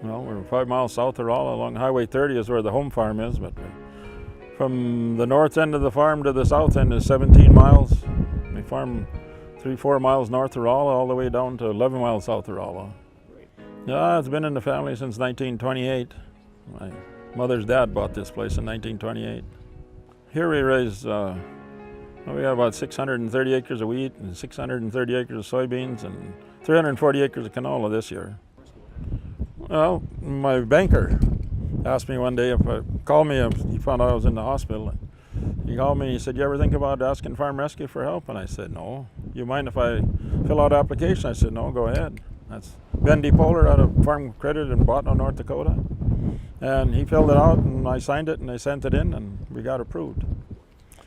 Well, we're 5 miles south of Rolla. Along Highway 30 is where the home farm is, but from the north end of the farm to the south end is 17 miles. We farm 3-4 miles north of Rolla all the way down to 11 miles south of Rolla. Yeah, it's been in the family since 1928. My mother's dad bought this place in 1928. Here we raise, we have about 630 acres of wheat and 630 acres of soybeans and 340 acres of canola this year. Well, my banker asked me one day if I called me. He found out I was in the hospital. He called me and he said, "You ever think about asking Farm Rescue for help?" And I said, "No." "You mind if I fill out an application?" I said, "No, go ahead." That's Ben DePoler out of Farm Credit in Bottineau, North Dakota. And he filled it out and I signed it and I sent it in and we got approved.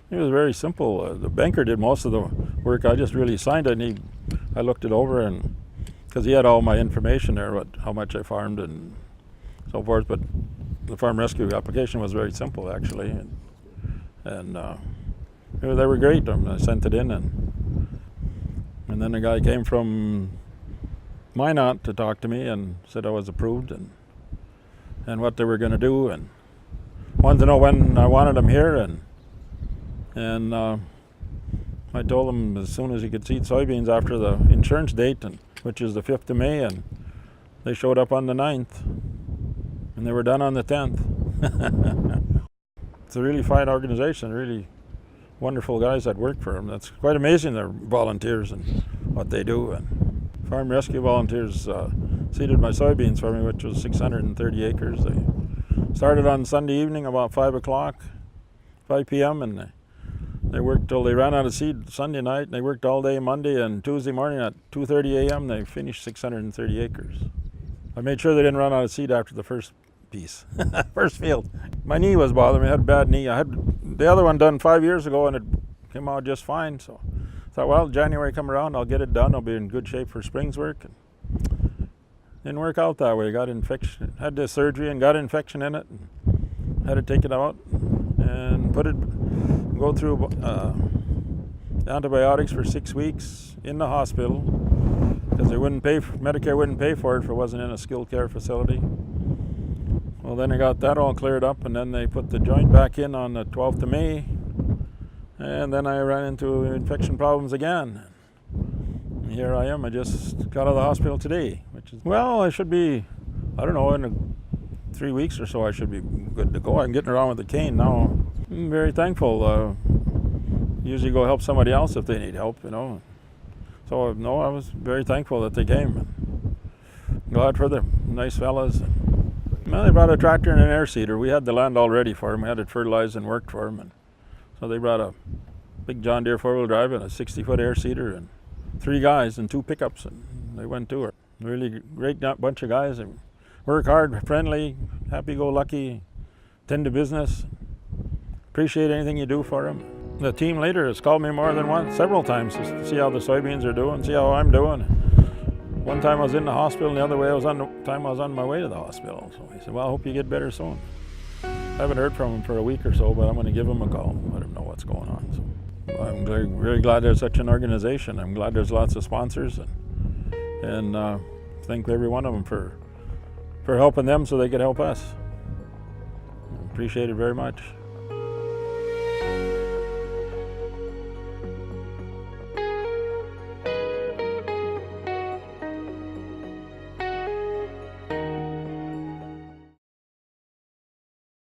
It was very simple. The banker did most of the work. I just really signed it and I looked it over, and because he had all my information there, how much I farmed and so forth. But the Farm Rescue application was very simple, actually, and they were great. I sent it in, and then the guy came from Minot to talk to me and said I was approved and what they were going to do, and wanted to know when I wanted them here, and I told him as soon as he could seed soybeans after the insurance date, which is the 5th of May, and they showed up on the 9th, and they were done on the 10th. It's a really fine organization, really wonderful guys that work for them. That's quite amazing, their volunteers and what they do. And Farm Rescue volunteers seeded my soybeans for me, which was 630 acres. They started on Sunday evening about 5 p.m. and they worked till they ran out of seed Sunday night, and they worked all day Monday, and Tuesday morning at 2:30 a.m. they finished 630 acres. I made sure they didn't run out of seed after the first piece, first field. My knee was bothering me. I had a bad knee. I had the other one done 5 years ago and it came out just fine. So I thought, well, January come around, I'll get it done. I'll be in good shape for spring's work. And didn't work out that way. Got infection, had the surgery and got infection in it. And had to take it out and go through antibiotics for 6 weeks in the hospital because they wouldn't pay. Medicare wouldn't pay for it if it wasn't in a skilled care facility. Well, then I got that all cleared up, and then they put the joint back in on the 12th of May, and then I ran into infection problems again. And here I am. I just got out of the hospital today, which is, well, I should be, I don't know, in 3 weeks or so I should be good to go. I'm getting around with the cane now. I'm very thankful. Usually go help somebody else if they need help, you know. So no, I was very thankful that they came. Glad for the nice fellas. Well, they brought a tractor and an air seeder. We had the land all ready for them. We had it fertilized and worked for them. And so they brought a big John Deere 4-wheel drive and a 60-foot air seeder and 3 guys and 2 pickups, and they went to it. Really great bunch of guys. They work hard, friendly, happy-go-lucky, tend to business. Appreciate anything you do for them. The team leader has called me more than once, several times, to see how the soybeans are doing, see how I'm doing. One time I was in the hospital, and the other time I was on my way to the hospital. So he said, "Well, I hope you get better soon." I haven't heard from him for a week or so, but I'm going to give him a call and let him know what's going on. So I'm very glad there's such an organization. I'm glad there's lots of sponsors, and thank every one of them for helping them so they could help us. Appreciate it very much.